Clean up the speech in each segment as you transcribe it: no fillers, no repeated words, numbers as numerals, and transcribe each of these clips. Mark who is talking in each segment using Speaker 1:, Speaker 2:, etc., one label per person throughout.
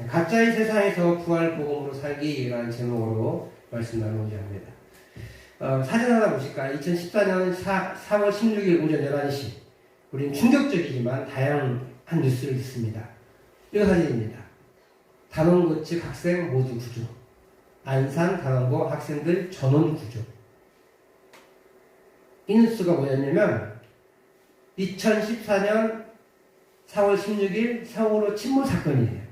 Speaker 1: 가짜의 세상에서 부활 복음으로 살기라는 제목으로 말씀 나누고자 합니다. 사진 하나 보실까요? 2014년 4월 16일 오전 11시. 우린 충격적이지만 다양한 뉴스를 듣습니다. 이 사진입니다. 단원고 측 학생 모두 구조. 안산 단원고 학생들 전원 구조. 이 뉴스가 뭐였냐면 2014년 4월 16일 세월호 침몰 사건이에요.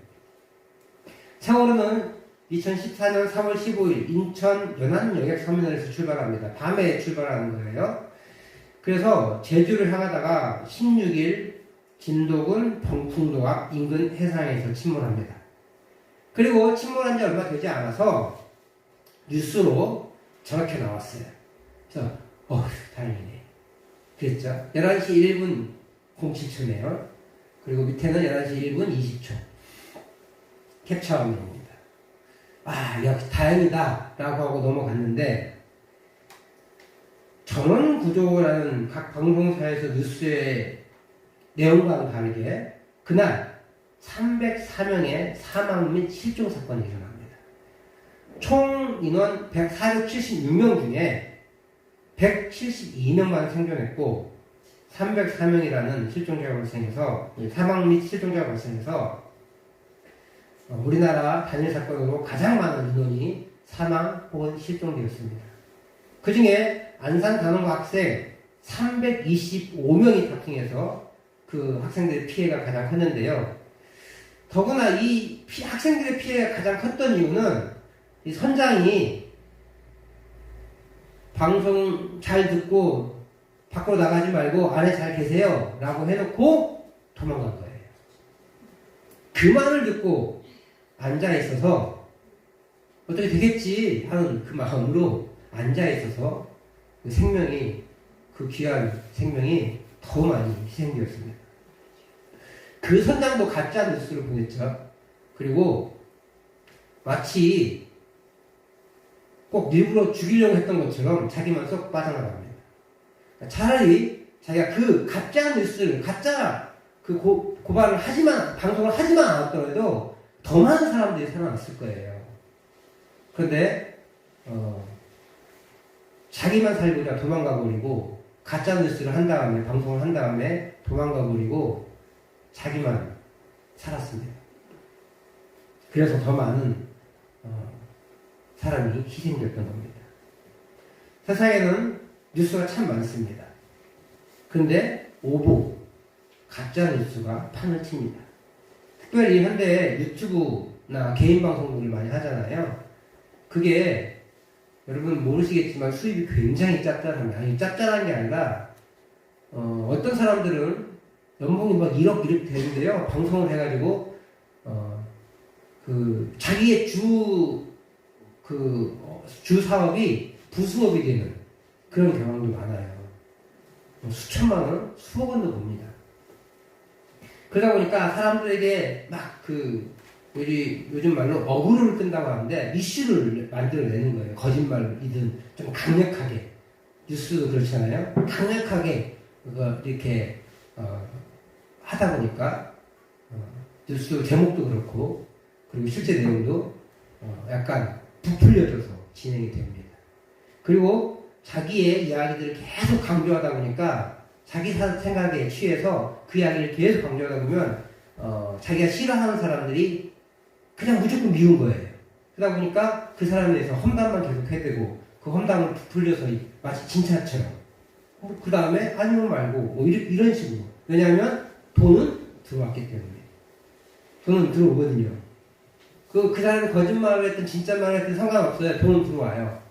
Speaker 1: 세월호는 2014년 4월 15일 인천 연안여객터미널에서 출발합니다. 밤에 출발하는 거예요. 그래서 제주를 향하다가 16일 진도군 병풍도 앞 인근 해상에서 침몰합니다. 그리고 침몰한 지 얼마 되지 않아서 뉴스로 저렇게 나왔어요. 그래서 다행이네. 그랬죠. 11시 1분 07초네요. 그리고 밑에는 11시 1분 20초. 캡처 화면입니다. 역시 다행이다 라고 하고 넘어갔는데, 전원구조라는 각 방송사에서 뉴스의 내용과는 다르게 그날 304명의 사망 및 실종 사건이 일어납니다. 총 인원 476명 중에 172명만 생존했고 304명이라는 실종자가 발생해서, 사망 및 실종자가 발생해서 우리나라 단일 사건으로 가장 많은 인원이 사망 혹은 실종되었습니다. 그 중에 안산 단원고 학생 325명이 탑승해서 그 학생들의 피해가 가장 컸는데요. 더구나 이 학생들의 피해가 가장 컸던 이유는 이 선장이 방송 잘 듣고 밖으로 나가지 말고 안에 잘 계세요 라고 해놓고 도망간 거예요. 그 말을 듣고 앉아있어서 어떻게 되겠지 하는 그 마음으로 앉아있어서 그 생명이, 그 귀한 생명이 더 많이 희생되었습니다. 그 선장도 가짜 뉴스를 보냈죠. 그리고 마치 꼭 일부러 죽이려고 했던 것처럼 자기만 쏙 빠져나갑니다. 차라리 자기가 그 가짜 뉴스를, 가짜 그 고발을 방송을 하지만 않았더라도 더 많은 사람들이 살아났을 거예요. 그런데 자기만 살고자 도망가 버리고, 가짜 뉴스를 한 다음에, 방송을 한 다음에 도망가 버리고 자기만 살았습니다. 그래서 더 많은 사람이 희생되었던 겁니다. 세상에는 뉴스가 참 많습니다. 그런데 오보, 가짜 뉴스가 판을 칩니다. 특별히 현대 유튜브나 개인 방송들을 많이 하잖아요. 그게 여러분 모르시겠지만 수입이 굉장히 짭짤합니다. 아니, 짭짤한 게 아니라 어떤 사람들은 연봉이 막 1억 이렇게 되는데요. 방송을 해가지고 자기의 주 사업이 부수업이 되는 그런 경향도 많아요. 수천만 원, 수억 원도 봅니다. 그러다 보니까 사람들에게 막 요즘 말로 어그로를 끈다고 하는데 이슈를 만들어내는 거예요. 거짓말이든 좀 강력하게. 뉴스도 그렇잖아요. 강력하게 이렇게 하다 보니까 뉴스 제목도 그렇고, 그리고 실제 내용도 약간 부풀려져서 진행이 됩니다. 그리고 자기의 이야기들을 계속 강조하다 보니까 자기 생각에 취해서 그 이야기를 계속 강조하다 보면 자기가 싫어하는 사람들이 그냥 무조건 미운 거예요. 그러다 보니까 그 사람에 대해서 험담만 계속 해대고, 그 험담을 부풀려서 마치 진짜처럼, 그 다음에 아니면 말고 이런 식으로. 왜냐하면 돈은 들어왔기 때문에. 돈은 들어오거든요. 그 사람이 거짓말을 했든 진짜 말을 했든 상관없어요. 돈은 들어와요.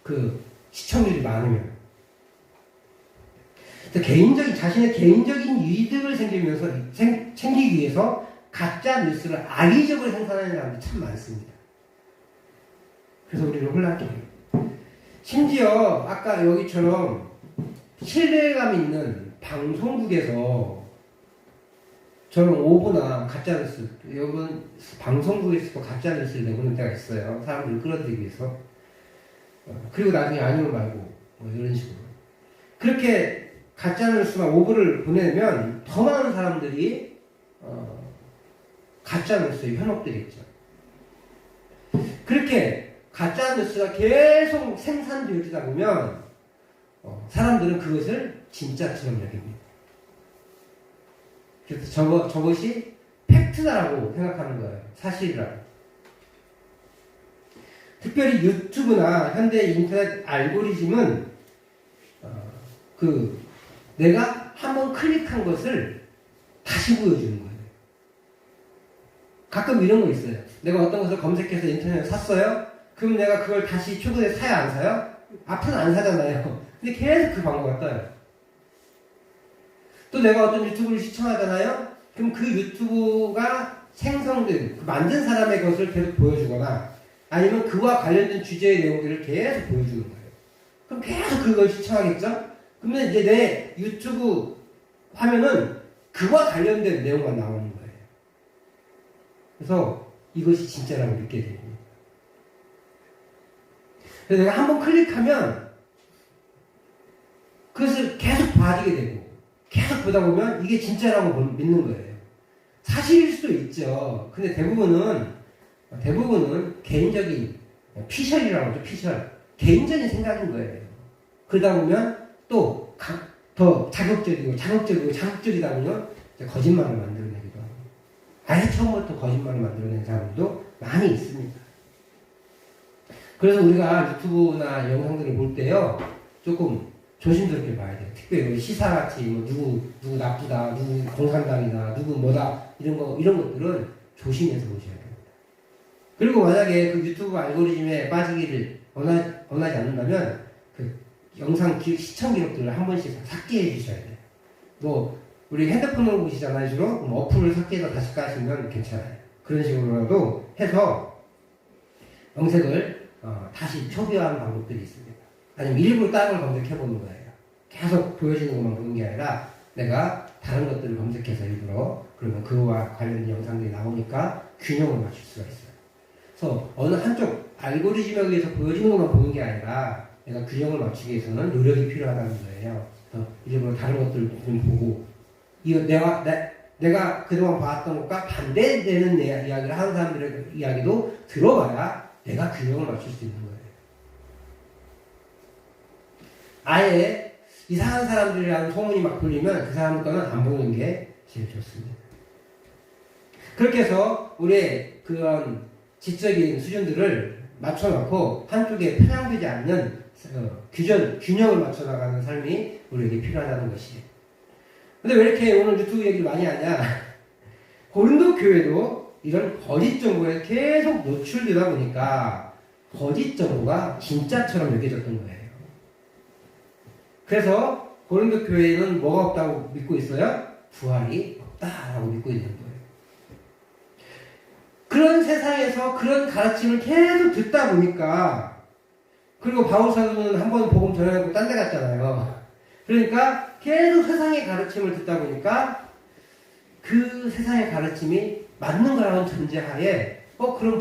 Speaker 1: 그 시청률이 많으면. 자신의 개인적인 이득을 챙기기 위해서 가짜 뉴스를 악의적으로 생산하는 사람들이 참 많습니다. 그래서 우리는 혼란케 해요. 심지어 아까 여기처럼 신뢰감 있는 방송국에서 저는 오보나 가짜뉴스, 여러분 방송국에서도 가짜뉴스를 내보는 때가 있어요. 사람들을 끌어들이기 위해서. 그리고 나중에 아니면 말고 이런 식으로. 그렇게 가짜뉴스나 오보를 보내면 더 많은 사람들이 가짜뉴스의 현혹들이 있죠. 그렇게 가짜뉴스가 계속 생산되어지다 보면 사람들은 그것을 진짜처럼 여깁니다. 그래서 저것이 팩트다라고 생각하는 거예요. 사실이라고. 특별히 유튜브나 현대 인터넷 알고리즘은 내가 한번 클릭한 것을 다시 보여주는 거예요. 가끔 이런 거 있어요. 내가 어떤 것을 검색해서 인터넷에 샀어요? 그럼 내가 그걸 다시 초도에 사야 안 사요? 앞은 안 사잖아요. 근데 계속 그 광고가 떠요. 또 내가 어떤 유튜브를 시청하잖아요? 그럼 그 유튜브가 생성된, 만든 사람의 것을 계속 보여주거나 아니면 그와 관련된 주제의 내용들을 계속 보여주는 거예요. 그럼 계속 그걸 시청하겠죠? 그러면 이제 내 유튜브 화면은 그와 관련된 내용만 나오는 거예요. 그래서 이것이 진짜라고 믿게 됩니다. 그래서 내가 한번 클릭하면 그것을 계속 봐지게 되고 계속 보다 보면 이게 진짜라고 믿는 거예요. 사실일 수도 있죠. 근데 대부분은 개인적인 피셜이라고 하죠. 피셜. 개인적인 생각인 거예요. 그러다 보면 또 더 자극적이다 보면 거짓말을 만들어내기도 하고 아예 처음부터 거짓말을 만들어낸 사람도 많이 있습니다. 그래서 우리가 유튜브나 영상들을 볼 때요 조금 조심스럽게 봐야 돼요. 특별히 시사같이 누구 나쁘다, 누구 공산당이다, 누구 뭐다 이런 것들은 조심해서 보셔야 됩니다. 그리고 만약에 그 유튜브 알고리즘에 빠지기를 원하지 않는다면 그 영상 시청 기록들을 한 번씩 삭제해 주셔야 돼요. 우리 핸드폰으로 보시잖아요, 주로. 어플을 삭제해서 다시 까시면 괜찮아요. 그런 식으로라도 해서 영색을 다시 초기화하는 방법들이 있습니다. 아니면 일부러 다른 걸 검색해보는 거예요. 계속 보여지는 것만 보는 게 아니라 내가 다른 것들을 검색해서 일부러 그러면 그와 관련된 영상들이 나오니까 균형을 맞출 수가 있어요. 그래서 어느 한쪽 알고리즘에 의해서 보여지는 것만 보는 게 아니라 내가 균형을 맞추기 위해서는 노력이 필요하다는 거예요. 일부러 다른 것들을 좀 보고 이거 내가 그동안 봐왔던 것과 반대되는 이야기를 하는 사람들의 이야기도 들어봐야 내가 균형을 맞출 수 있는 거예요. 아예 이상한 사람들이라는 소문이 막 돌리면 그 사람 거는 안 보는 게 제일 좋습니다. 그렇게 해서 우리의 그런 지적인 수준들을 맞춰놓고 한쪽에 편향되지 않는 균형을 맞춰나가는 삶이 우리에게 필요하다는 것이에요. 근데 왜 이렇게 오늘 유튜브 얘기를 많이 하냐? 고린도 교회도 이런 거짓 정보에 계속 노출되다 보니까 거짓 정보가 진짜처럼 여겨졌던 거예요. 그래서 고린도 교회는 뭐가 없다고 믿고 있어요? 부활이 없다라고 믿고 있는 거예요. 그런 세상에서 그런 가르침을 계속 듣다 보니까 그리고 바울 사도는 한 번 복음 전해놓고 딴 데 갔잖아요. 그러니까 계속 세상의 가르침을 듣다 보니까 그 세상의 가르침이 맞는 거라는 전제하에 그럼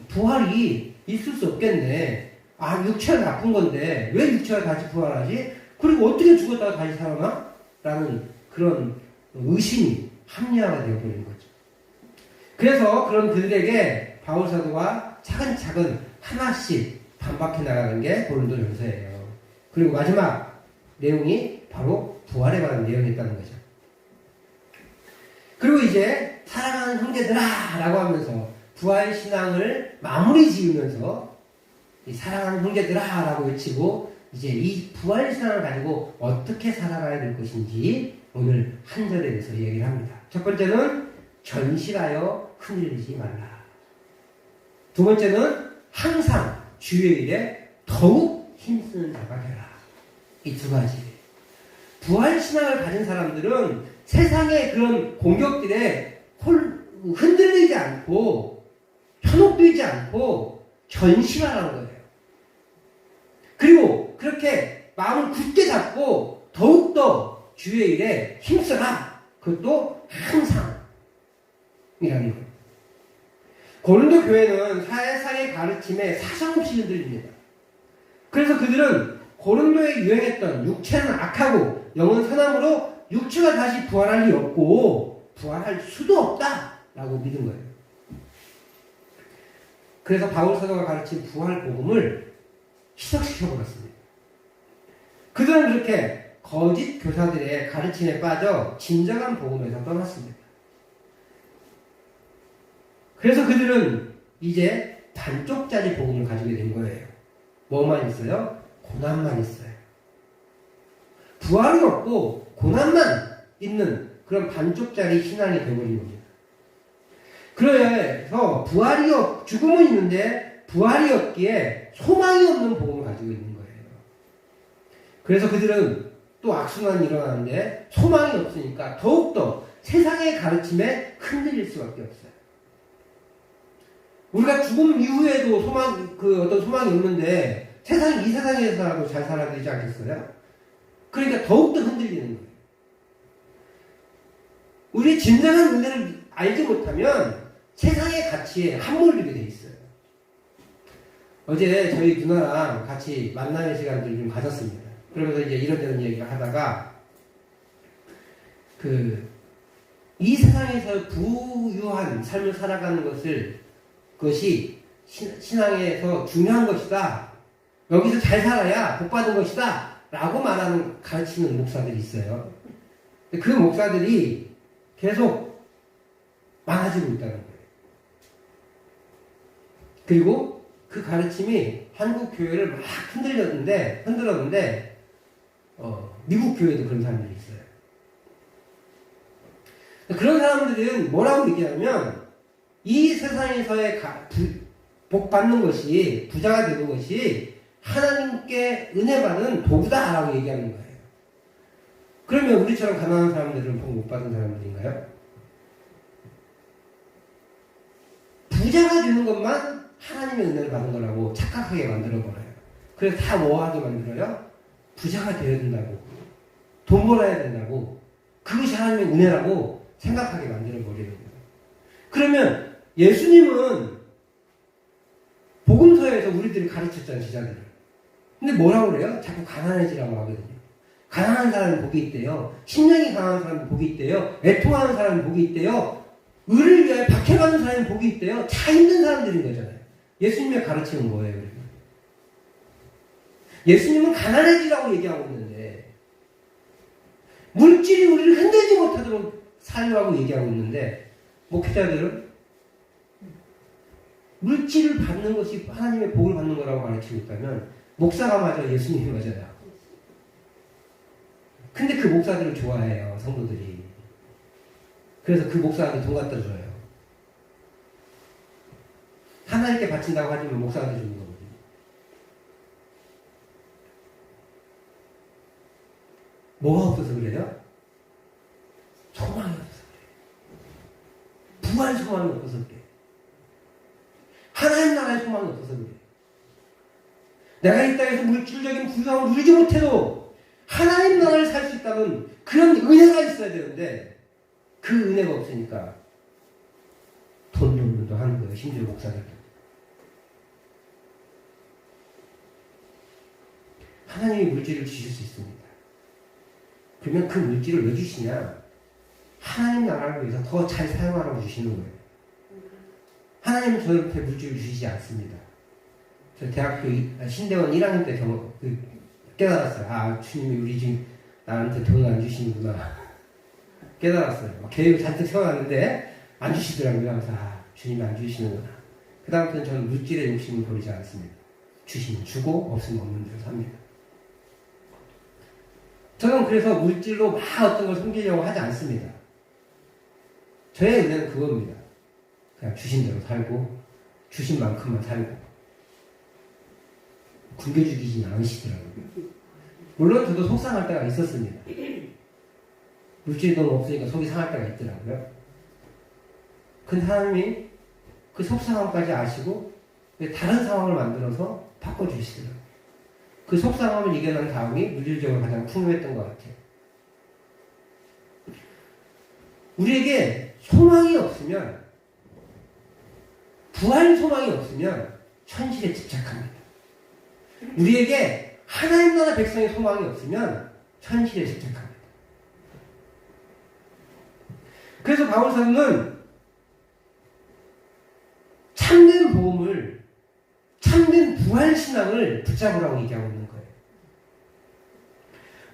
Speaker 1: 부활이 있을 수 없겠네. 육체가 나쁜 건데 왜 육체가 다시 부활하지? 그리고 어떻게 죽었다가 다시 살아나? 라는 그런 의심이 합리화가 되어버린 거죠. 그래서 그런 그들에게 바울 사도가 차근차근 하나씩 반박해 나가는 게 고린도전서예요. 그리고 마지막 내용이 바로 부활에 관한 내용이었다는 거죠. 그리고 이제 사랑하는 형제들아 라고 하면서 부활 신앙을 마무리 지으면서 이 사랑하는 형제들아 라고 외치고 이제 이 부활 신앙을 가지고 어떻게 살아가야 될 것인지 오늘 한 절에 대해서 얘기를 합니다. 첫 번째는 전실하여 흔들리지 말라. 두 번째는 항상 주의 일에 더욱 힘쓰는 자가 되라. 이 두 가지. 부활 신앙을 가진 사람들은 세상의 그런 공격들에 흔들리지 않고 현혹되지 않고 전심하라는 거예요. 그리고 그렇게 마음을 굳게 잡고 더욱더 주의 일에 힘써라. 그것도 항상 이라는 거예요. 고린도 교회는 세상의 가르침에 사정없이 흔들립니다. 그래서 그들은 고린도에 유행했던 육체는 악하고 영은 선함으로 육체가 다시 부활할 리 없고 부활할 수도 없다 라고 믿은 거예요. 그래서 바울 사도가 가르친 부활 복음을 희석시켜버렸습니다. 그들은 그렇게 거짓 교사들의 가르침에 빠져 진정한 복음에서 떠났습니다. 그래서 그들은 이제 반쪽짜리 복음을 가지게 된 거예요. 뭐만 있어요? 고난만 있어요. 부활은 없고 고난만 있는 그런 반쪽짜리 신앙이 되어버린 겁니다. 그래서 죽음은 있는데 부활이 없기에 소망이 없는 복음을 가지고 있는 거예요. 그래서 그들은 또 악순환이 일어나는데 소망이 없으니까 더욱더 세상의 가르침에 흔들릴 수밖에 없어요. 우리가 죽음 이후에도 어떤 소망이 없는데 이 세상에서라도 잘 살아야 되지 않겠어요? 그러니까 더욱더 흔들리는 거예요. 우리 진정한 은혜를 알지 못하면 세상의 가치에 함몰되게 돼 있어요. 어제 저희 누나랑 같이 만나는 시간들을 좀 가졌습니다. 그러면서 이제 이런저런 얘기를 하다가 이 세상에서 부유한 삶을 살아가는 그것이 신앙에서 중요한 것이다. 여기서 잘 살아야 복 받은 것이다. 라고 가르치는 목사들이 있어요. 그 목사들이 계속 많아지고 있다는 거예요. 그리고 그 가르침이 한국 교회를 막 흔들었는데 미국 교회도 그런 사람들이 있어요. 그런 사람들은 뭐라고 얘기하면 이 세상에서의 복 받는 것이, 부자가 되는 것이 하나님께 은혜 받는 도구다라고 얘기하는 거예요. 그러면 우리처럼 가난한 사람들은 복 못 받은 사람들인가요? 부자가 되는 것만 하나님의 은혜를 받은 거라고 착각하게 만들어버려요. 그래서 다 뭐하게 만들어요? 부자가 되어야 된다고, 돈 벌어야 된다고, 그것이 하나님의 은혜라고 생각하게 만들어버리는 거예요. 그러면 예수님은 복음서에서 우리들이 가르쳤잖아요, 제자들을. 근데 뭐라고 그래요? 자꾸 가난해지라고 하거든요. 가난한 사람은 복이 있대요. 심령이 강한 사람은 복이 있대요. 애통하는 사람은 복이 있대요. 의를 위하여 박해받는 사람은 복이 있대요. 다 힘든 사람들인 거잖아요. 예수님의 가르침은 뭐예요? 그러면? 예수님은 가난해지라고 얘기하고 있는데 물질이 우리를 흔들지 못하도록 살려고 얘기하고 있는데 목회자들은 물질을 받는 것이 하나님의 복을 받는 거라고 가르치고 있다면 목사가 맞아, 예수님이 맞아요. 근데 그 목사들을 좋아해요, 성도들이. 그래서 그 목사한테 돈 갖다 줘요. 하나님께 바친다고 하지만 목사한테 주는 거거든요. 뭐가 없어서 그래요? 소망이 없어서 그래요. 부활 소망이 없어서 그래요. 하나님 나라의 소망이 없어서 그래요. 내가 이 땅에서 물질적인 부유함을 누리지 못해도 하나님 나라를 살 수 있다는 그런 은혜가 있어야 되는데 그 은혜가 없으니까 돈 용도도 하는 거예요. 심지어 목사들. 하나님이 물질을 주실 수 있습니다. 그러면 그 물질을 왜 주시냐? 하나님 나라를 위해서 더 잘 사용하라고 주시는 거예요. 하나님은 저한테 물질을 주시지 않습니다. 저 대학교 신대원 1학년 때 깨달았어요. 주님이 우리 지금 나한테 돈을 안 주시는구나. 깨달았어요. 계획을 잔뜩 세워놨는데 안 주시더라고요. 그래서 주님이 안 주시는구나. 그 다음부터는 저는 물질에 욕심을 버리지 않습니다. 주시면 주고 없으면 없는 대로 삽니다. 저는 그래서 물질로 막 어떤 걸 숨기려고 하지 않습니다. 저의 은혜는 그겁니다. 그냥 주신 대로 살고 주신 만큼만 살고 굶겨주기진 않으시더라고요. 물론 저도 속상할 때가 있었습니다. 물질이 너무 없으니까 속이 상할 때가 있더라고요. 근데 하나님이 그 속상함까지 아시고 다른 상황을 만들어서 바꿔주시더라고요. 그 속상함을 이겨낸 다음이 물질적으로 가장 풍요했던 것 같아요. 우리에게 소망이 없으면, 부활 소망이 없으면 현실에 집착합니다. 우리에게 하나님 나라 백성의 소망이 없으면 현실에 집착합니다. 그래서 바울 사도는 붙잡으라고 얘기하고 있는 거예요.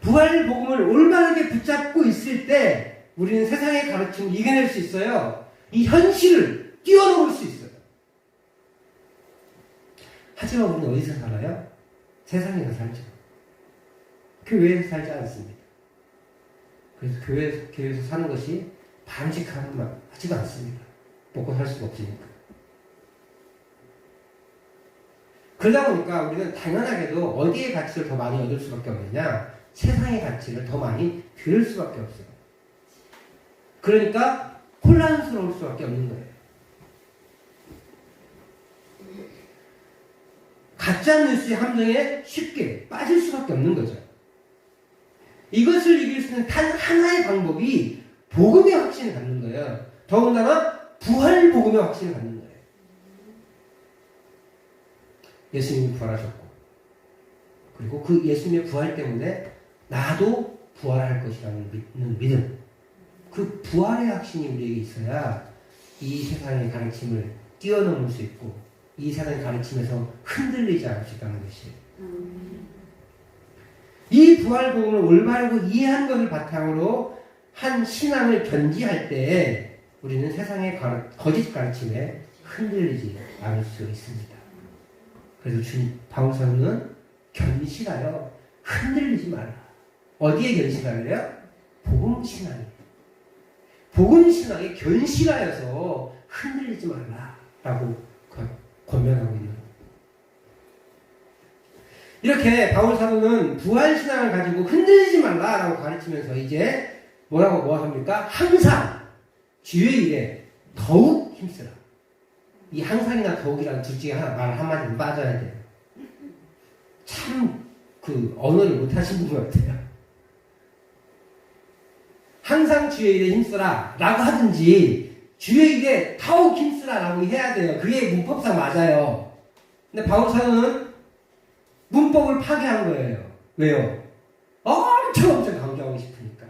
Speaker 1: 부활 복음을 올바르게 붙잡고 있을 때 우리는 세상의 가르침을 이겨낼 수 있어요. 이 현실을 뛰어넘을 수 있어요. 하지만 우리는 어디서 살아요? 세상에서 살죠. 교회에서 살지 않습니다. 그래서 교회에서 사는 것이 바람직하지도 않습니다. 먹고 살 수가 없으니까. 그러다 보니까 우리는 당연하게도 어디의 가치를 더 많이 얻을 수밖에 없느냐? 세상의 가치를 더 많이 들을 수밖에 없어요. 그러니까 혼란스러울 수밖에 없는 거예요. 가짜뉴스의 함정에 쉽게 빠질 수밖에 없는 거죠. 이것을 이길 수 있는 단 하나의 방법이 복음의 확신을 갖는 거예요. 더군다나 부활 복음의 확신을 갖는 거예요. 예수님이 부활하셨고, 그리고 그 예수님의 부활 때문에 나도 부활할 것이라는 믿음. 그 부활의 확신이 우리에게 있어야 이 세상의 가르침을 뛰어넘을 수 있고 이 세상의 가르침에서 흔들리지 않을 수 있다는 것이에요. 이 부활 복음을 올바르고 이해한 것을 바탕으로 한 신앙을 견지할 때 우리는 세상의 거짓 가르침에 흔들리지 않을 수 있습니다. 그래서 바울 사도는 견실하여 흔들리지 말라. 어디에 견실하래요? 복음 신앙이에요. 복음 신앙에 견실하여서 흔들리지 말라라고 권면하고 있는 거예요. 이렇게 바울 사도는 부활 신앙을 가지고 흔들리지 말라라고 가르치면서 이제 뭐 합니까? 항상 주의 일에 더욱 힘쓰라. 이 항상이나 더욱이라는 둘 중에 말 한마디는 빠져야 돼요. 참 그 언어를 못 하시는 것 같아요. 항상 주의 일에 힘쓰라 라고 하든지 주의 일에 더욱 힘쓰라 라고 해야 돼요. 그게 문법상 맞아요. 근데 바울 사도는 문법을 파괴한 거예요. 왜요? 엄청 강조하고 싶으니까.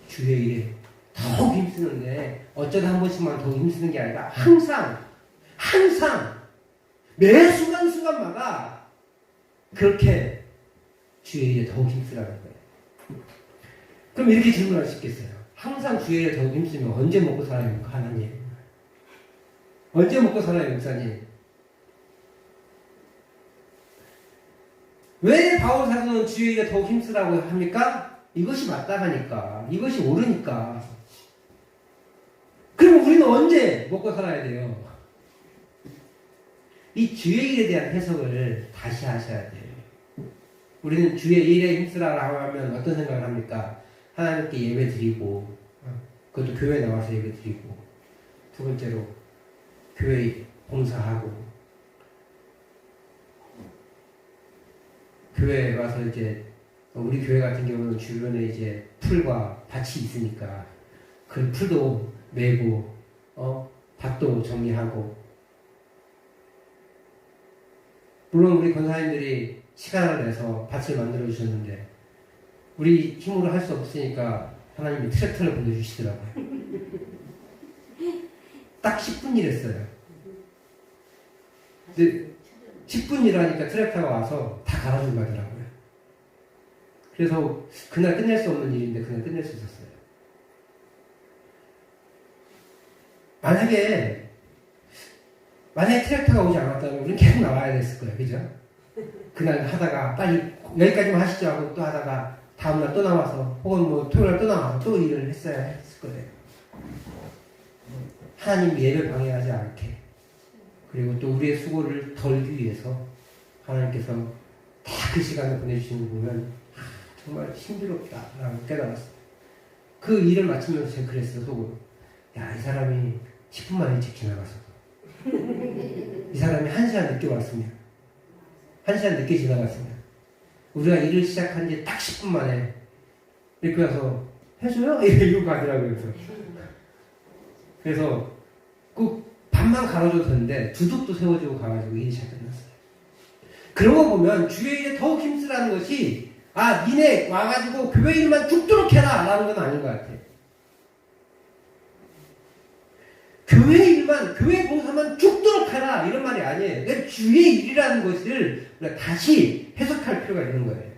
Speaker 1: 주의 일에 더욱 힘쓰는데 어쩌다 한 번씩만 더 힘쓰는 게 아니라 항상 매 순간순간마다 그렇게 주의 일에 더욱 힘쓰라는 거예요. 그럼 이렇게 질문할 수 있겠어요. 항상 주의 일에 더욱 힘쓰면 언제 먹고 살아요? 하나님. 언제 먹고 살아요, 목사님? 왜 바울 사도는 주의 일에 더욱 힘쓰라고 합니까? 이것이 맞다 하니까. 이것이 옳으니까. 그럼 우리는 언제 먹고 살아야 돼요? 이 주의 일에 대한 해석을 다시 하셔야 돼요. 우리는 주의 일에 힘쓰라고 하면 어떤 생각을 합니까? 하나님께 예배 드리고, 그것도 교회 나와서 예배 드리고, 두 번째로 교회 봉사하고, 교회에 와서 이제 우리 교회 같은 경우는 주변에 이제 풀과 밭이 있으니까 그 풀도 메고 밭도 정리하고, 물론 우리 권사님들이 시간을 내서 밭을 만들어 주셨는데 우리 힘으로 할 수 없으니까 하나님이 트랙터를 보내주시더라고요. 딱 10분 일했어요. 근데 10분 일하니까 트랙터가 와서 다 갈아주고 가더라고요. 그래서 그날 끝낼 수 없는 일인데 그날 끝낼 수 있었어요. 만약에 트랙터가 오지 않았다면 우리는 계속 나와야 됐을 거예요. 그죠? 그날 하다가 빨리 여기까지만 하시죠 하고 또 하다가 다음날 또 나와서 혹은 뭐 토요일날 또 나와서 또 일을 했어야 했을 거예요. 하나님 예배 방해하지 않게, 그리고 또 우리의 수고를 덜기 위해서 하나님께서 다 그 시간을 보내주시는 거 보면 정말 힘들었다라고 깨달았어요. 그 일을 마치면서 제가 그랬어요. 속으로. 야, 이 사람이 10분만 일찍 지나갔어. 이 사람이 1시간 늦게 왔으면, 1시간 늦게 지나갔으면, 우리가 일을 시작한 지 딱 10분 만에 이렇게 와서 해줘요? 이러고 가더라고요. 그래서 그 반만 갈아줘도 되는데 두둑도 세워주고 가가지고 일이 잘 끝났어요. 그런 거 보면 주의 일에 더욱 힘쓰라는 것이 니네 와가지고 교회 일만 죽도록 해라 라는 건 아닌 것 같아요. 교회 일만, 교회 봉사만 죽도록 못하라 이런 말이 아니에요. 그러니까 주의 일이라는 것을 우리가 다시 해석할 필요가 있는 거예요.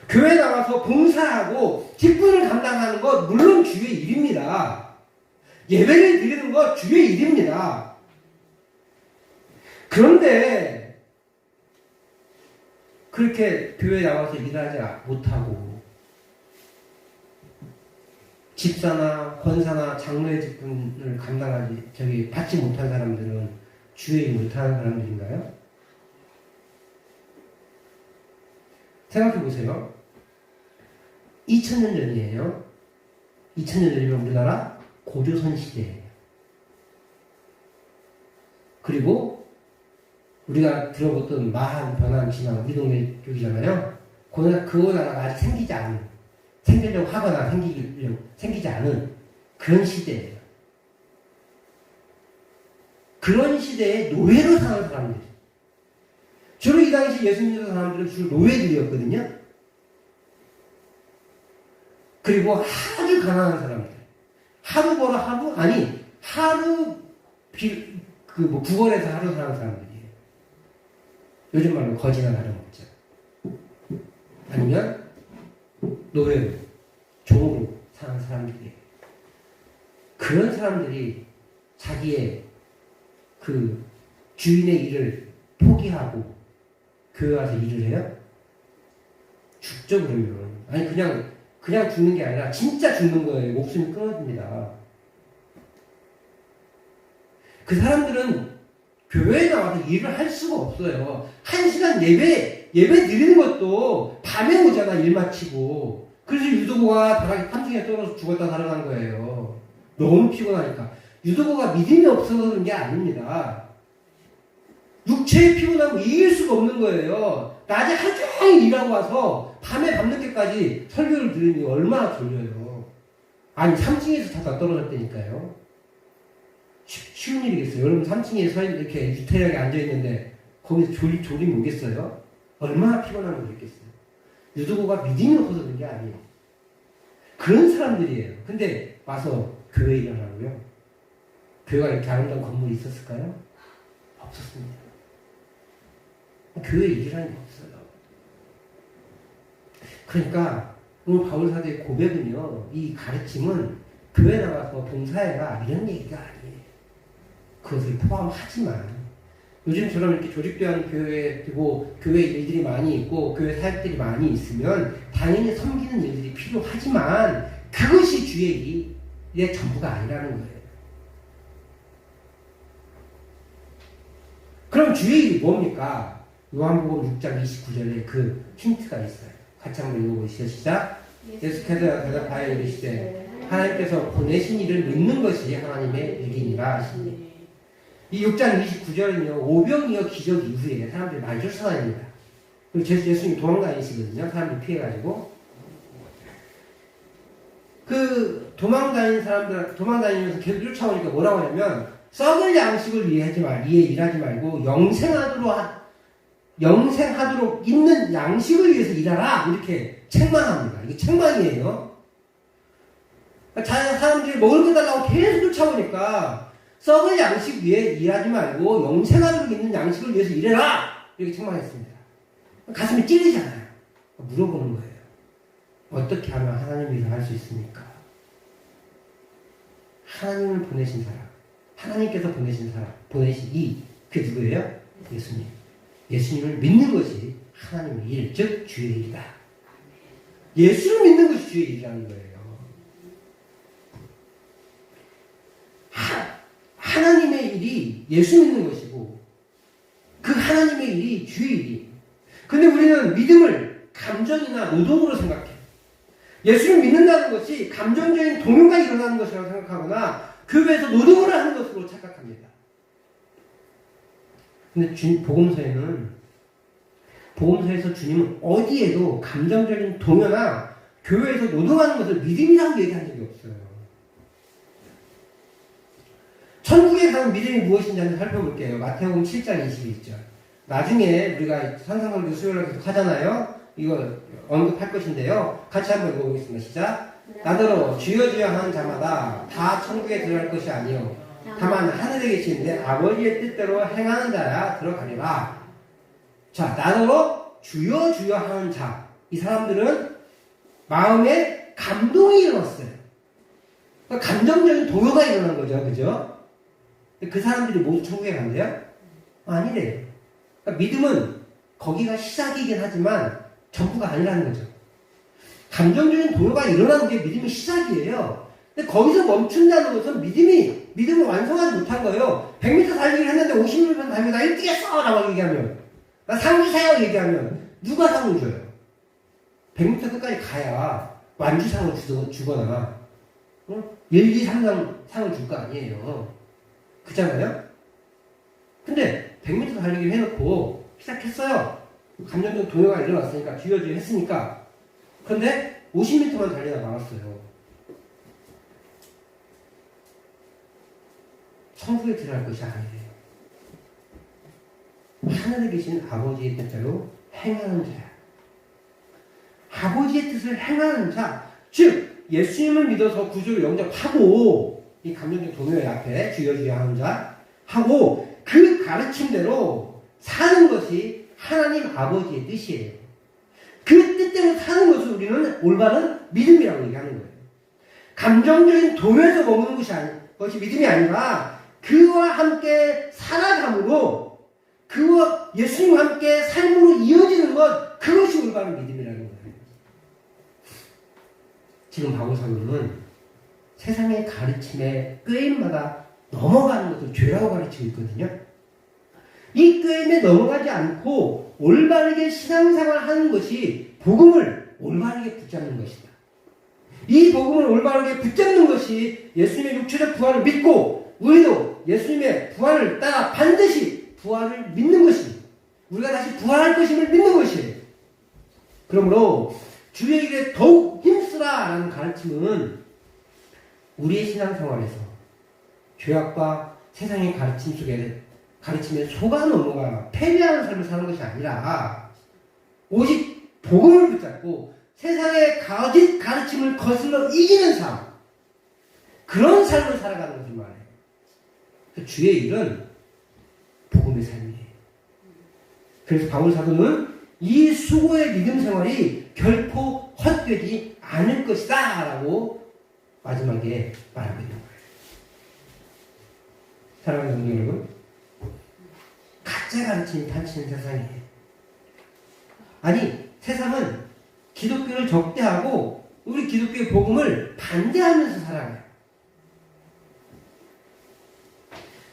Speaker 1: 교회 나와서 봉사하고 직분을 감당하는 것 물론 주의 일입니다. 예배를 드리는 것 주의 일입니다. 그런데 그렇게 교회 나와서 일하지 못하고 집사나 권사나 장로의 직분을 받지 못한 사람들은 주의 일 못하는 사람들인가요? 생각해 보세요. 2000년 전이에요. 2000년 전이면 우리나라 고조선 시대예요. 그리고 우리가 들어봤던 마한, 변한, 진화, 우리 동네 쪽이잖아요. 그 나라가 아직 생기려고 하거나 생기지 않은 그런 시대예요. 그런 시대에 노예로 사는 사람들. 주로 이 당시 예수 믿는 사람들은 주로 노예들이었거든요. 그리고 아주 가난한 사람들. 하루 벌어 하루 구걸해서 하루 사는 사람들이에요. 요즘 말로 거지나 나름없죠. 아니면 노예로, 종으로 사는 사람들이에요. 그런 사람들이 자기의 그 주인의 일을 포기하고 교회 와서 일을 해요? 죽죠, 그러면. 아니, 그냥 죽는 게 아니라 진짜 죽는 거예요. 목숨이 끊어집니다. 그 사람들은 교회에 나와서 일을 할 수가 없어요. 1시간 예배 드리는 것도 밤에 오잖아, 일 마치고. 그래서 유도보가 다락이 판중에 떨어져서 죽었다 살아난 거예요. 너무 피곤하니까. 유도보가 믿음이 없어서 그런 게 아닙니다. 육체의 피곤함을 이길 수가 없는 거예요. 낮에 하루 종일 일하고 와서 밤에 밤늦게까지 설교를 들으니 얼마나 졸려요. 아니 3층에서 자다 떨어졌다니까요. 쉬운 일이겠어요. 여러분 3층에 이렇게 유태력에 앉아있는데 거기서 졸리면 오겠어요? 얼마나 피곤한 거겠어요. 유도보가 믿음이 없어서 그런 게 아니에요. 그런 사람들이에요. 근데 와서 교회 일을 하고요. 교회가 이렇게 아름다운 건물이 있었을까요? 없었습니다. 교회 일이라는 게 없어요. 그러니까 오늘 바울사도의 고백은요, 이 가르침은 교회 나가서 봉사해라 이런 얘기가 아니에요. 그것을 포함하지만 요즘처럼 이렇게 조직되어 교회고 교회 일들이 많이 있고 교회 사역들이 많이 있으면 당연히 섬기는 일들이 필요하지만 그것이 주의 일의 전부가 아니라는 거예요. 그럼 주의 일이 뭡니까? 요한복음 6장 29절에 그 힌트가 있어요. 같이 한번 읽어보시죠. 시작. 예수께서 대답하여 이르시되 하나님께서 보내신 이를 믿는 것이 하나님의 일이니라 하시니. 이 6장 29절은요, 오병이어 기적 이후에 사람들이 많이 쫓아다닙니다. 그리고 예수님이 도망다니시거든요. 사람들이 피해가지고. 그 도망다니면서 계속 쫓아오니까 뭐라고 하냐면, 썩을 양식을 위해 일하지 말고, 영생하도록 있는 양식을 위해서 일하라! 이렇게 책망합니다. 이게 책망이에요. 사람들이 먹을 거 달라고 계속 쫓아오니까, 썩을 양식 위해 일하지 말고 영생하도록 있는 양식을 위해서 일해라! 이렇게 책망했습니다. 가슴이 찔리잖아요. 물어보는 거예요. 어떻게 하면 하나님 일을 할 수 있습니까? 하나님을 보내신 사람, 하나님께서 보내신 사람, 그게 누구예요? 예수님. 예수님을 믿는 것이 하나님의 일, 즉 주의 일이다. 예수를 믿는 것이 주의 일이라는 거예요. 하나님의 일이 예수 믿는 것이고 그 하나님의 일이 주의 일이에요. 근데 우리는 믿음을 감정이나 노동으로 생각해요. 예수를 믿는다는 것이 감정적인 동요가 일어나는 것이라고 생각하거나 교회에서 노동을 하는 것으로 착각합니다. 근데 복음서에서 주님은 어디에도 감정적인 동요나 교회에서 노동하는 것을 믿음이라고 얘기한 적이 없어요. 천국에 가는 믿음이 무엇인지 한번 살펴볼게요. 마태복음 7장 22절. 나중에 우리가 산상설교 수요일날 계속 하잖아요. 이거 언급할 것인데요. 같이 한번 읽어보겠습니다. 시작. 나더러 주여 주여 하는 자마다 다 천국에 들어갈 것이 아니요 다만 하늘에 계신 내 아버지의 뜻대로 행하는 자야 들어가리라. 자, 나더러 주여 주여 하는 자. 이 사람들은 마음에 감동이 일어났어요. 그러니까 감정적인 동요가 일어난 거죠. 그죠? 그 사람들이 모두 천국에 간대요? 아니래요. 그러니까 믿음은 거기가 시작이긴 하지만 전부가 아니라는 거죠. 감정적인 동요가 일어나는 게 믿음의 시작이에요. 근데 거기서 멈춘다는 것은 믿음을 완성하지 못한 거예요. 100m 달리기를 했는데 50m 달리고 나 1등 했어! 라고 얘기하면, 나 상 주세요! 얘기하면, 누가 상을 줘요? 100m 끝까지 가야 완주상을 주거나, 1, 2, 3상 상을 줄 거 아니에요. 그잖아요? 근데 100m 달리기를 해놓고 시작했어요. 감정적 동요가 일어났으니까, 주여주여 했으니까. 그런데 50m만 달리다 말았어요. 천국에 들어갈 것이 아니래요. 하늘에 계신 아버지의 뜻대로 행하는 자야. 아버지의 뜻을 행하는 자, 즉 예수님을 믿어서 구주를 영접하고 이 감정적 동요의 앞에 주여 주여 하는 자 하고 그 가르침대로 사는 것이 하나님 아버지의 뜻이에요. 그 뜻대로 사는 것을 우리는 올바른 믿음이라고 얘기하는 거예요. 감정적인 동요에서 머무는 것이 믿음이 아니라 그와 함께 살아감으로 그와 예수님과 함께 삶으로 이어지는 것, 그것이 올바른 믿음이라는 거예요. 지금 바울 사도는 세상의 가르침에 꾀임마다 넘어가는 것을 죄라고 가르치고 있거든요. 이 꾀임에 넘어가지 않고 올바르게 신앙생활 하는 것이 복음을 올바르게 붙잡는 것이다. 이 복음을 올바르게 붙잡는 것이 예수님의 육체적 부활을 믿고 우리도 예수님의 부활을 따라 반드시 부활을 믿는 것입니다. 우리가 다시 부활할 것임을 믿는 것이에요. 그러므로 주의 일에 더욱 힘쓰라 라는 가르침은 우리의 신앙생활에서 죄악과 세상의 가르침에 속아 넘어가 패배하는 삶을 사는 것이 아니라 오직 복음을 붙잡고 세상의 거짓 가르침을 거슬러 이기는 삶, 그런 삶을 살아가는 것을 말해요. 주의 일은 복음의 삶이에요. 그래서 바울 사도는 이 수고의 믿음 생활이 결코 헛되지 않을 것이다 라고 마지막에 말하고 있는 거예요. 사랑하는 성도 여러분, 가짜 가르침이 판치는 세상이에요. 아니, 세상은 기독교를 적대하고 우리 기독교의 복음을 반대하면서 살아가요.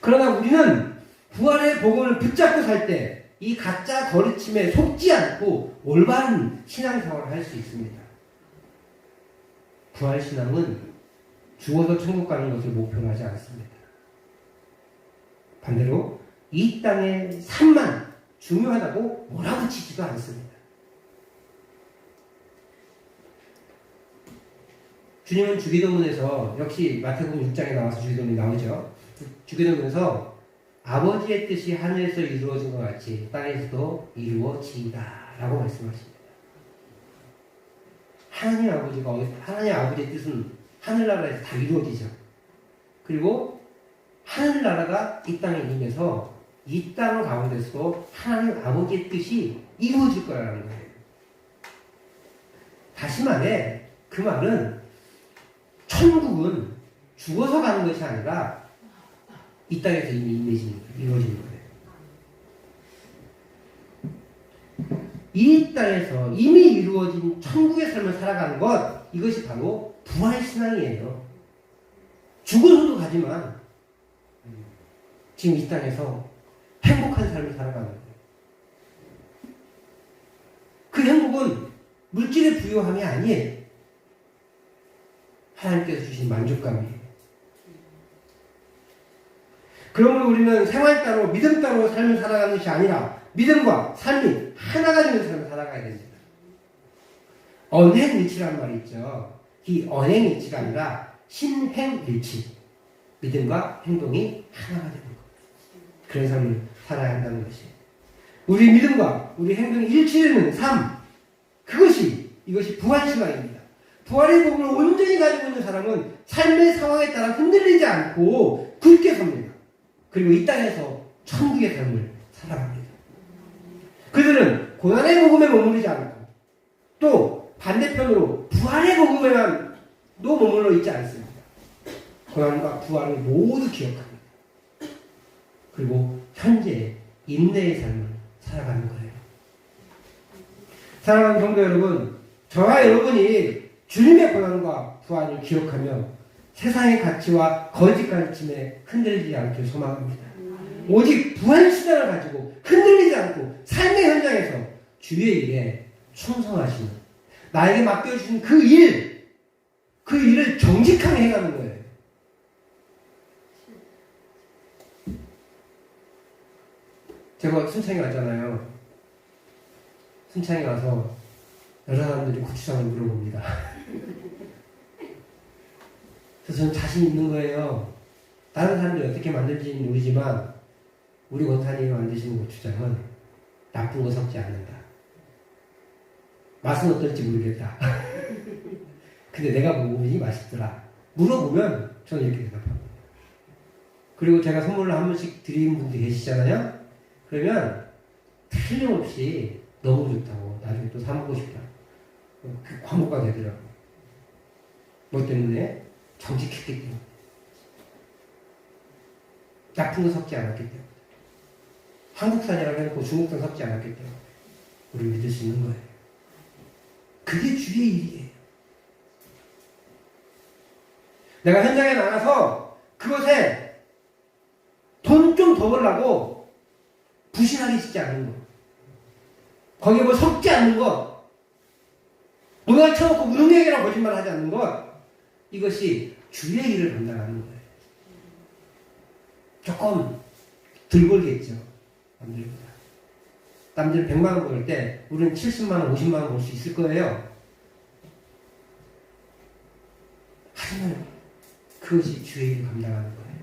Speaker 1: 그러나 우리는 부활의 복음을 붙잡고 살 때 이 가짜 가르침에 속지 않고 올바른 신앙생활을 할 수 있습니다. 부활신앙은 죽어서 천국 가는 것을 목표로 하지 않습니다. 반대로 이 땅의 삶만 중요하다고 몰아붙이지도 않습니다. 주님은 주기도문에서 역시 마태복음 6장에 나와서 주기도문이 나오죠. 주기도문에서 아버지의 뜻이 하늘에서 이루어진 것 같이 땅에서도 이루어지이다 라고 말씀하십니다. 하나님 아버지의 뜻은 하늘나라에서 다 이루어지죠. 그리고 하늘나라가 이 땅에 임해서 이 땅 가운데서도 하나님 아버지의 뜻이 이루어질 거라는 거예요. 다시 말해, 그 말은 천국은 죽어서 가는 것이 아니라 이 땅에서 이미 이루어지는 거예요. 이 땅에서 이미 이루어진 천국의 삶을 살아가는 것, 이것이 바로 부활신앙이에요. 죽어서도 가지만 지금 이 땅에서 행복한 삶을 살아가는 거예요. 그 행복은 물질의 부요함이 아니에요. 하나님께서 주신 만족감이에요. 그러므로 우리는 생활 따로 믿음 따로 삶을 살아가는 것이 아니라 믿음과 삶이 하나가 되는 삶을 살아가야 됩니다. 언행일치라는 말이 있죠. 이 언행일치가 아니라 신행일치. 믿음과 행동이 하나가 되는 것. 그런 삶을 살아야 한다는 것이에요. 우리 믿음과 우리 행동이 일치되는 삶. 이것이 부활신앙입니다. 부활의 복음을 온전히 가지고 있는 사람은 삶의 상황에 따라 흔들리지 않고 굳게 섭니다. 그리고 이 땅에서 천국의 삶을 살아갑니다. 그들은 고난의 복음에 머무르지 않고 또 반대편으로 부활의 복음에만 머물러 있지 않습니다. 고난과 부활을 모두 기억합니다. 그리고 현재 인내의 삶을 살아가는 거예요. 사랑하는 성도 여러분, 저와 여러분이 주님의 고난과 부활을 기억하며 세상의 가치와 거짓 가르침에 흔들리지 않길 소망합니다. 오직 부활 수단을 가지고 흔들리지 않고 삶의 현장에서 주의 일에 충성하시는, 나에게 맡겨주신 그 일을 정직하게 해가는 거예요. 제가 순창에 왔잖아요. 순창에 와서 여러 사람들이 고추장을 물어봅니다. 그래서 저는 자신 있는 거예요. 다른 사람들이 어떻게 만들지는 모르지만 우리 원탄이 만드시는 고추장은 나쁜 거 섞지 않는다. 맛은 어떨지 모르겠다. 근데 내가 먹으니 맛있더라. 물어보면 저는 이렇게 대답합니다. 그리고 제가 선물을 한 번씩 드리는 분들이 계시잖아요. 그러면 틀림없이 너무 좋다고 나중에 또 사 먹고 싶다. 그 광고가 되더라고요. 뭐 때문에? 정직했기 때문에. 나쁜 거 섞지 않았기 때문에. 한국산이라고 해놓고 중국산 섞지 않았기 때문에 우리 믿을 수 있는 거예요. 그게 주의 일이에요. 내가 현장에 나가서 그것에 돈 좀 더 벌라고 부실하게 짓지 않는 것, 거기에 뭐 섞지 않는 것, 농약 쳐놓고 무능력이라고 거짓말 하지 않는 것, 이것이 주의 일을 감당하는 거예요. 조금 덜 벌겠죠. 남들보다. 남들 100만 원 벌 때 우리는 70만 원, 50만 원 벌 수 있을 거예요. 하지만 그것이 주의 일을 감당하는 거예요.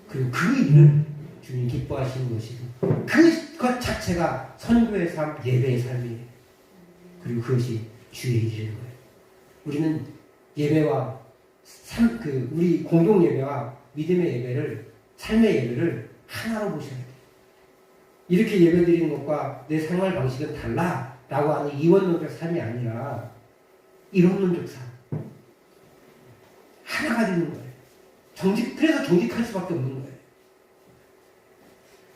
Speaker 1: 그리고 그 일을 주님 기뻐하시는 것이고 그것 자체가 선교의 삶, 예배의 삶이에요. 그리고 그것이 주의 일인 거예요. 우리는 예배와 우리 공동 예배와 믿음의 예배를, 삶의 예배를 하나로 보셔야 돼요. 이렇게 예배 드리는 것과 내 생활 방식은 달라라고 하는 이원론적 삶이 아니라 이론론적 삶. 하나가 되는 거예요. 그래서 정직할 수밖에 없는 거예요.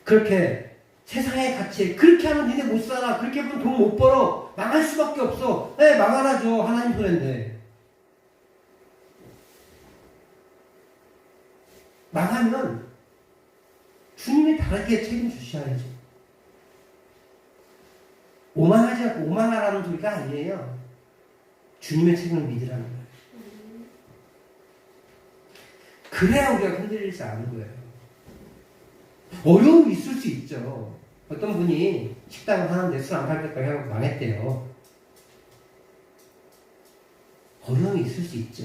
Speaker 1: 그렇게 세상의 가치에 그렇게 하면 니네 못 살아, 그렇게 하면 돈 못 벌어, 망할 수밖에 없어. 네, 망하라죠. 하나님 손인데. 망하면 주님이 다르게 책임주셔야죠. 오만하지 않고 오만하라는 소리가 아니에요. 주님의 책임을 믿으라는 거예요. 그래야 우리가 흔들리지 않은 거예요. 어려움이 있을 수 있죠. 어떤 분이 식당을 하는데 술 안 팔 때까지 하고 망했대요. 어려움이 있을 수 있죠.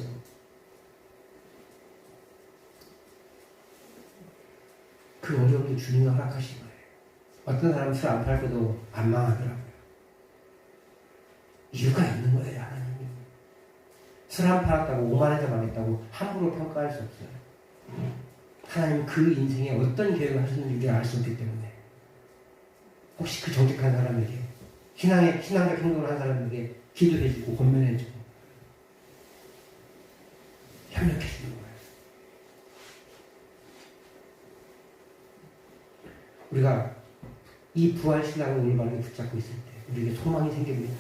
Speaker 1: 그 어려움도 주님이 허락하신 거예요. 어떤 사람은 술 안 팔고도 안 망하더라고요. 이유가 있는 거예요, 하나님이. 술 안 팔았다고 오만해서 망했다고 함부로 평가할 수 없어요. 하나님 그 인생에 어떤 계획을 하셨는지 우리가 알 수 없기 때문에 혹시 그 정직한 사람에게 신앙적 행동을 한 사람에게 기도해주고 권면해주고 협력해주는 거예요. 우리가 이 부활신앙을 올바르게 붙잡고 있을 때 우리에게 소망이 생깁니다.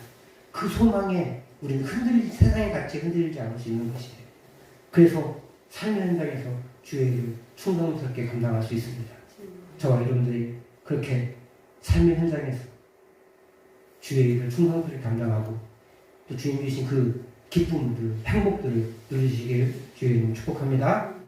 Speaker 1: 그 소망에 우리는 세상의 가치에 흔들리지 않을 수 있는 것이에요. 그래서 삶의 현장에서 주의 일을 충성스럽게 감당할 수 있습니다. 저와 여러분들이 그렇게 삶의 현장에서 주의 일을 충성스럽게 감당하고 또 주님 주신 그 기쁨들, 행복들을 누리시길 주의 이름으로 축복합니다.